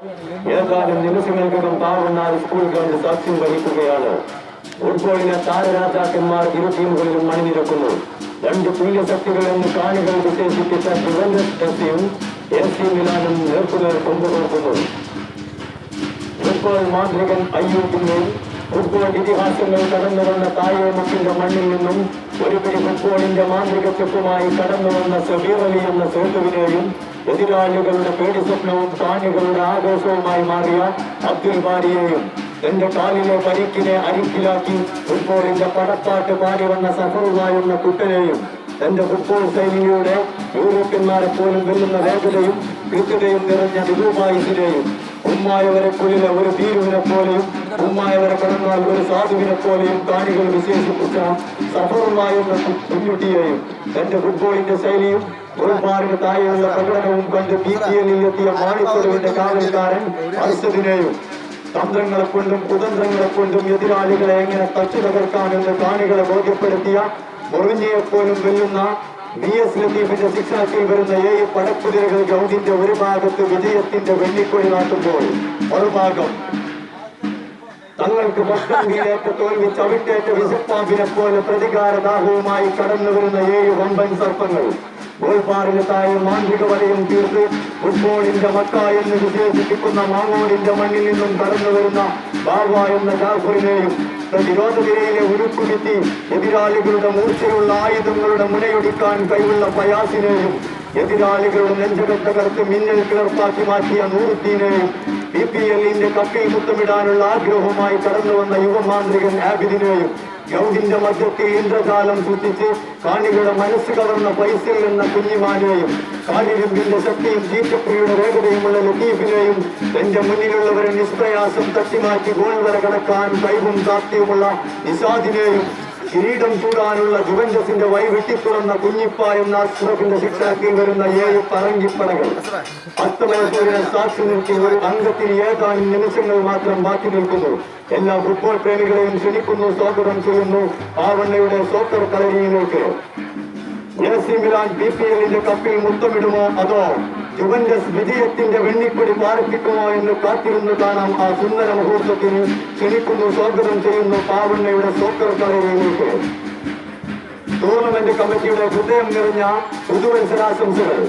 ഏതാനും നിമിഷങ്ങൾക്കകം താറുന്നാൾ school ground സാക്ഷ്യം വഹിക്കുകയാണ്. ഫുട്ബോളിലെ താരരാജാക്കന്മാർ ഇരു ടീമുകളിലും അണിനിരക്കുന്നു. രണ്ട് തുല്യശക്തികൾ എന്ന് കാണികൾ വിശേഷിപ്പിച്ച ജുവന്റസ് എഫ്സിയും AC മിലാനും നേർക്കുനേർ കൊണ്ടുപോകുന്നു. ഫുട്ബോൾ മാന്ത്രികൻ അയ്യൂബിന്റെയും ഫുട്ബോൾ ഇതിഹാസങ്ങൾ കടന്നുവന്ന താഴേമുക്കിന്റെ മണ്ണിൽ നിന്നും ഒരു പിടി ഫുട്ബോളിന്റെ മാന്ത്രിക ചെപ്പുമായി കടന്നുവന്ന സബീർ അലി എന്ന സേതുവിനെയും എതിരാളികളുടെ പേടി സ്വപ്നവും കാണികളുടെ ആഘോഷവുമായി മാറിയ അബ്ദുൽ ബാരിയെയും തന്റെ കാലിലെ പരിക്കിനെ അരിക്കിലാക്കി ഫുട്ബോളിന്റെ പടപ്പാട്ട് പാടി വന്ന സഫറുമായെന്ന കുട്ടനെയും തന്റെ ഫുട്ബോൾ ശൈലിയുടെ യൂറോപ്യന്മാരെ പോലും വെല്ലുന്ന വേഗതയും കൃത്യതയും നിറഞ്ഞ ദുബായിസിനെയും ഉമ്മായവരെക്കുള്ളിലെ ഒരു ഭീരുവിനെ പോലെയും ഉമ്മായവരെ കടന്നാൽ ഒരു സാധുവിനെ പോലെയും കാണികൾ വിശേഷിപ്പിച്ച സഫറുമായെന്ന കുഞ്ഞുട്ടിയെയും തന്റെ ഫുട്ബോളിന്റെ ശൈലിയും ഗോൾബാറിന് താഴെയുള്ള പ്രകടനവും കണ്ട് BPL എത്തിയ മാണിക്കൊടുവിന്റെ കാവൽക്കാരൻ അർഷദിനെയും തന്ത്രങ്ങളെ കൊണ്ടും കുതന്ത്രങ്ങളെ കൊണ്ടും എതിരാളികളെ എങ്ങനെ തച്ചു തകർക്കാമെന്ന് കാണികളെ ബോധ്യപ്പെടുത്തിയ മൊറിഞ്ഞയെപ്പോലും വെല്ലുന്ന BS ലത്തീഫിന്റെ ശിക്ഷണത്തിൽ വരുന്ന 7 പടക്കുതിരകൾ ഗ്രൗണ്ടിന്റെ ഒരു ഭാഗത്ത് വിജയത്തിന്റെ വെള്ളിക്കൊടി നാട്ടുമ്പോൾ മറുഭാഗം തങ്ങൾക്ക് ഭക്തങ്കിലേറ്റ തോൽവി ചവിട്ടേറ്റ വിശപ്പാമ്പിനെ പോലെ പ്രതികാരദാഹവുമായി കടന്നു വരുന്ന 7 വമ്പൻ സർപ്പങ്ങൾ ഗോൾബാറിന് താഴെ മാന്ത്രിക വലയം തീർത്ത് ഫുട്ബോളിന്റെ മക്ക എന്ന് വിശേഷിപ്പിക്കുന്ന മാങ്ങോടിന്റെ മണ്ണിൽ നിന്നും കടന്നു വരുന്ന ബാബ എന്ന ജാഫറിനെയും പ്രതിരോധ നിരയിലെ ഉരുക്കുവിത്തി എതിരാളികളുടെ മൂർച്ചയുള്ള ആയുധങ്ങളുടെ മുനയൊടിക്കാൻ കഴിവുള്ള ഫയാസിനെയും എതിരാളികളുടെ നെഞ്ചകത്ത കറുത്ത് മിന്നൽ കിളർപ്പാക്കി മാറ്റിയ നൂറുദ്ദീനെയും BPL കപ്പിൽ മുത്തമിടാനുള്ള ആഗ്രഹവുമായി കടന്നു വന്ന യുവമാന്ത്രികൻ ആബിദിനെയും ഗ്രൗണ്ടിന്റെ മധ്യത്തിൽ ഇന്ദ്രജാലം സൃഷ്ടിച്ച് കാണികളുടെ മനസ്സ് കവർന്ന ഫൈസൽ എന്ന കുഞ്ഞിമാനെയും കാലിരുമ്പിന്റെ ശക്തിയും ചീറ്റപ്രിയുടെ വേഗതയുമുള്ള ലത്തീഫിനെയും തന്റെ മുന്നിലുള്ളവരെ നിഷ്പ്രയാസം തട്ടിമാറ്റി ഗോൾ വര കടക്കാൻ കഴിവും സാധ്യവുമുള്ള നിസാദിനെയും കിരീടം ചൂടാനുള്ള ജുവന്റസിന്റെ വെട്ടിത്തുറന്ന കുഞ്ഞിപ്പ എന്ന അഷ്റഫിന്റെ ശിക്ഷണത്തിൽ വരുന്ന 7 പറങ്കിപ്പടകൾ അസ്തമയസൂര്യനെ സാക്ഷി നിർത്തി ഒരു അംഗത്തിന് ഏതാനും നിമിഷങ്ങൾ മാത്രം ബാക്കി നിൽക്കുന്നു. എല്ലാ ഫുട്ബോൾ പ്രേമികളെയും ക്ഷണിക്കുന്നു, സ്വാഗതം ചെയ്യുന്നു ആവണ്ണയുടെ സോക്കർ കളരിയിലേക്ക്. AC മിലാൻ BPL കപ്പിൽ മുത്തമിടുമോ അതോ ജുവന്റസ് വിജയത്തിന്റെ വെണ്ണിക്കൊടി പാർപ്പിക്കുമോ എന്ന് കാത്തിരുന്ന് കാണാം. ആ സുന്ദര മുഹൂർത്തത്തിന് ക്ഷണിക്കുന്നു, സ്വാഗതം ചെയ്യുന്നു പാവണ്ണയുടെ സോക്കർ കളരിയിലേക്ക്. ടൂർണമെന്റ് കമ്മിറ്റിയുടെ ഹൃദയം നിറഞ്ഞ പുതുവത്സരാശംസകൾ.